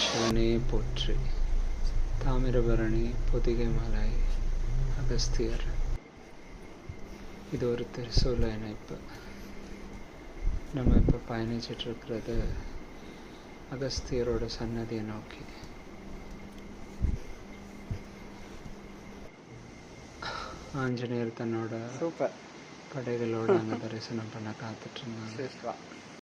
சிவனே போற்றி. தாமிரபரணி, பொதிகை மலை, அகஸ்தியர். இது ஒரு திருசூல இணைப்பு. நம்ம இப்போ பயணிச்சிட்ருக்கிறது அகஸ்தியரோட சன்னதியை நோக்கி. ஆஞ்சநேயர் தன்னோட படைகளோட அங்கே தரிசனம் பண்ண காத்துட்ருந்தாங்க.